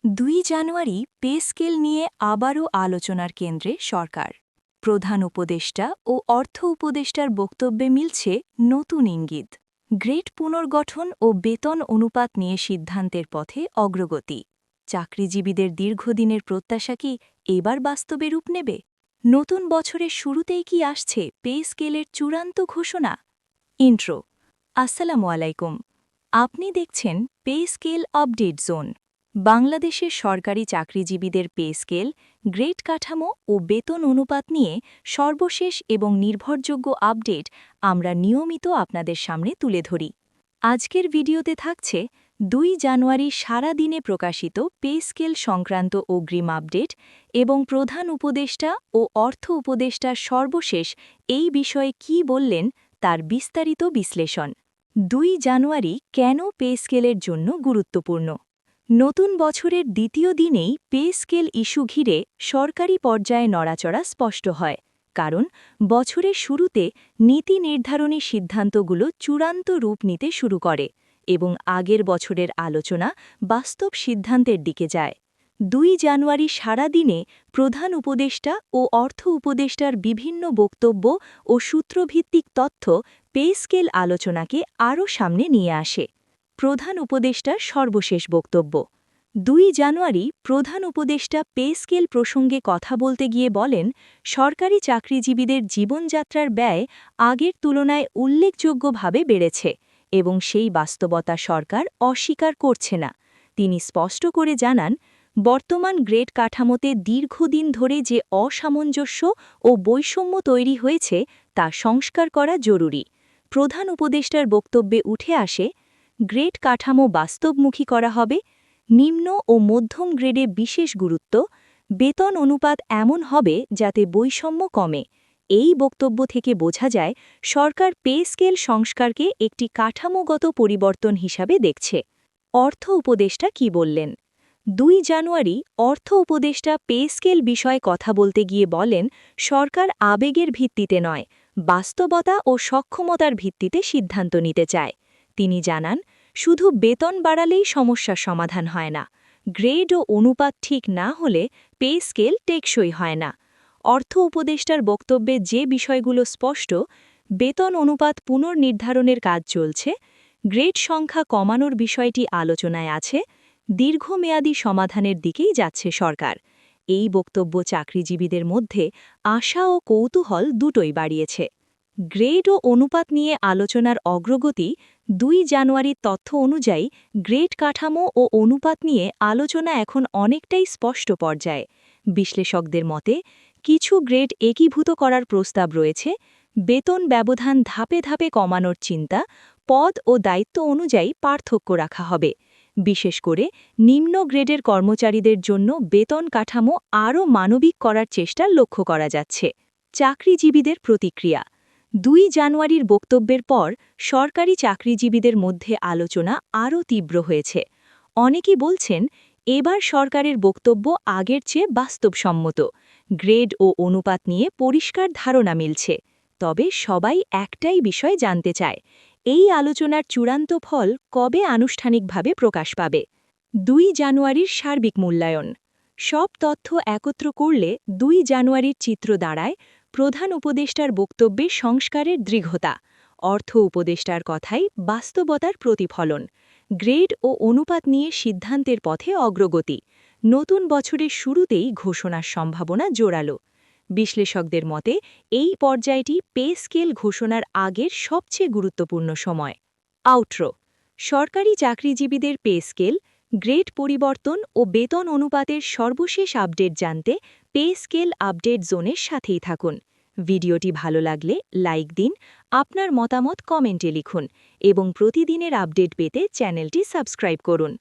২ জানুয়ারি pay scale নিয়ে আবারও আলোচনার কেন্দ্রে সরকার। প্রধান উপদেষ্টা ও অর্থ উপদেষ্টার বক্তব্যে মিলছে নতুন ইঙ্গিত। গ্রেড পুনর্গঠন ও বেতন অনুপাত নিয়ে সিদ্ধান্তের পথে অগ্রগতি। চাকরিজীবীদের দীর্ঘদিনের প্রত্যাশা কি এবার বাস্তবে রূপ নেবে? নতুন বছরের শুরুতেই কি আসছে পে স্কেলের চূড়ান্ত ঘোষণা? ইন্ট্রো। আসসালামু আলাইকুম। আপনি দেখছেন পে স্কেল আপডেট জোন। বাংলাদেশের সরকারি চাকরিজীবীদের পে স্কেল, গ্রেড কাঠামো ও বেতন অনুপাত নিয়ে সর্বশেষ এবং নির্ভরযোগ্য আপডেট আমরা নিয়মিত আপনাদের সামনে তুলে ধরি। আজকের ভিডিওতে থাকছে ২ জানুয়ারি সারা দিনে প্রকাশিত পে স্কেল সংক্রান্ত অগ্রিম আপডেট এবং প্রধান উপদেষ্টা ও অর্থ উপদেষ্টার সর্বশেষ এই বিষয়ে কী বললেন তার বিস্তারিত বিশ্লেষণ। ২ জানুয়ারি কেন পে স্কেলের জন্য গুরুত্বপূর্ণ? নতুন বছরের দ্বিতীয় দিনেই পে স্কেল ইস্যু ঘিরে সরকারি পর্যায়ে নড়াচড়া স্পষ্ট হয়, কারণ বছরের শুরুতে নীতি নির্ধারণী সিদ্ধান্তগুলো চূড়ান্ত রূপ নিতে শুরু করে এবং আগের বছরের আলোচনা বাস্তব সিদ্ধান্তের দিকে যায়। ২ জানুয়ারি সারা দিনে প্রধান উপদেষ্টা ও অর্থ উপদেষ্টার বিভিন্ন বক্তব্য ও সূত্রভিত্তিক তথ্য পে স্কেল আলোচনাকে আরও সামনে নিয়ে আসে। প্রধান উপদেষ্টার সর্বশেষ বক্তব্য। ২ জানুয়ারি প্রধান উপদেষ্টা পে স্কেল প্রসঙ্গে কথা বলতে গিয়ে বলেন, সরকারি চাকরিজীবীদের জীবনযাত্রার ব্যয় আগের তুলনায় উল্লেখযোগ্যভাবে বেড়েছে এবং সেই বাস্তবতা সরকার অস্বীকার করছে না। তিনি স্পষ্ট করে জানান, বর্তমান গ্রেড কাঠামোতে দীর্ঘদিন ধরে যে অসামঞ্জস্য ও বৈষম্য তৈরি হয়েছে তা সংস্কার করা জরুরি। প্রধান উপদেষ্টার বক্তব্যে উঠে আসে, গ্রেড কাঠামো বাস্তবমুখী করা হবে, নিম্ন ও মধ্যম গ্রেডে বিশেষ গুরুত্ব, বেতন অনুপাত এমন হবে যাতে বৈষম্য কমে। এই বক্তব্য থেকে বোঝা যায় সরকার পে স্কেল সংস্কারকে একটি কাঠামোগত পরিবর্তন হিসাবে দেখছে। অর্থ উপদেষ্টা কি বললেন? ২ জানুয়ারি অর্থ উপদেষ্টা পে স্কেল বিষয়ে কথা বলতে গিয়ে বলেন, সরকার আবেগের ভিত্তিতে নয়, বাস্তবতা ও সক্ষমতার ভিত্তিতে সিদ্ধান্ত নিতে চায়। তিনি জানান, শুধু বেতন বাড়ালেই সমস্যার সমাধান হয় না। গ্রেড ও অনুপাত ঠিক না হলে পে স্কেল টেকসই হয় না। অর্থ উপদেষ্টার বক্তব্যে যে বিষয়গুলো স্পষ্ট, বেতন অনুপাত পুনর্নির্ধারণের কাজ চলছে, গ্রেড সংখ্যা কমানোর বিষয়টি আলোচনায় আছে, দীর্ঘমেয়াদী সমাধানের দিকেই যাচ্ছে সরকার। এই বক্তব্য চাকরিজীবীদের মধ্যে আশা ও কৌতূহল দুটোই বাড়িয়েছে। গ্রেড ও অনুপাত নিয়ে আলোচনার অগ্রগতি। ২ জানুয়ারির তথ্য অনুযায়ী গ্রেড কাঠামো ও অনুপাত নিয়ে আলোচনা এখন অনেকটাই স্পষ্ট পর্যায়ে। বিশ্লেষকদের মতে কিছু গ্রেড একীভূত করার প্রস্তাব রয়েছে, বেতন ব্যবধান ধাপে ধাপে কমানোর চিন্তা, পদ ও দায়িত্ব অনুযায়ী পার্থক্য রাখা হবে। বিশেষ করে নিম্ন গ্রেডের কর্মচারীদের জন্য বেতন কাঠামো আরও মানবিক করার চেষ্টা লক্ষ্য করা যাচ্ছে। চাকরিজীবীদের প্রতিক্রিয়া। ২ জানুয়ারির বক্তব্যের পর সরকারি চাকরিজীবীদের মধ্যে আলোচনা আরও তীব্র হয়েছে। অনেকেই বলছেন, এবার সরকারের বক্তব্য আগের চেয়ে বাস্তবসম্মত। গ্রেড ও অনুপাত নিয়ে পরিষ্কার ধারণা মিলছে। তবে সবাই একটাই বিষয় জানতে চায়, এই আলোচনার চূড়ান্ত ফল কবে আনুষ্ঠানিকভাবে প্রকাশ পাবে? ২ জানুয়ারির সার্বিক মূল্যায়ন। সব তথ্য একত্র করলে ২ জানুয়ারির চিত্র দাঁড়ায়, প্রধান উপদেষ্টার বক্তব্যে সংস্কারের দৃঢ়তা, অর্থ উপদেষ্টার কথাই বাস্তবতার প্রতিফলন, গ্রেড ও অনুপাত নিয়ে সিদ্ধান্তের পথে অগ্রগতি, নতুন বছরের শুরুতেই ঘোষণার সম্ভাবনা জোরালো। বিশ্লেষকদের মতে এই পর্যায়টি পে স্কেল ঘোষণার আগের সবচেয়ে গুরুত্বপূর্ণ সময়। আউটরো। সরকারি চাকরিজীবীদের পে স্কেল, গ্রেড পরিবর্তন ও বেতন অনুপাতের সর্বশেষ আপডেট জানতে পে স্কেল আপডেট জোনের সাথেই থাকুন। ভিডিওটি ভালো লাগলে লাইক দিন, আপনার মতামত কমেন্টে লিখুন এবং প্রতিদিনের আপডেট পেতে চ্যানেলটি সাবস্ক্রাইব করুন।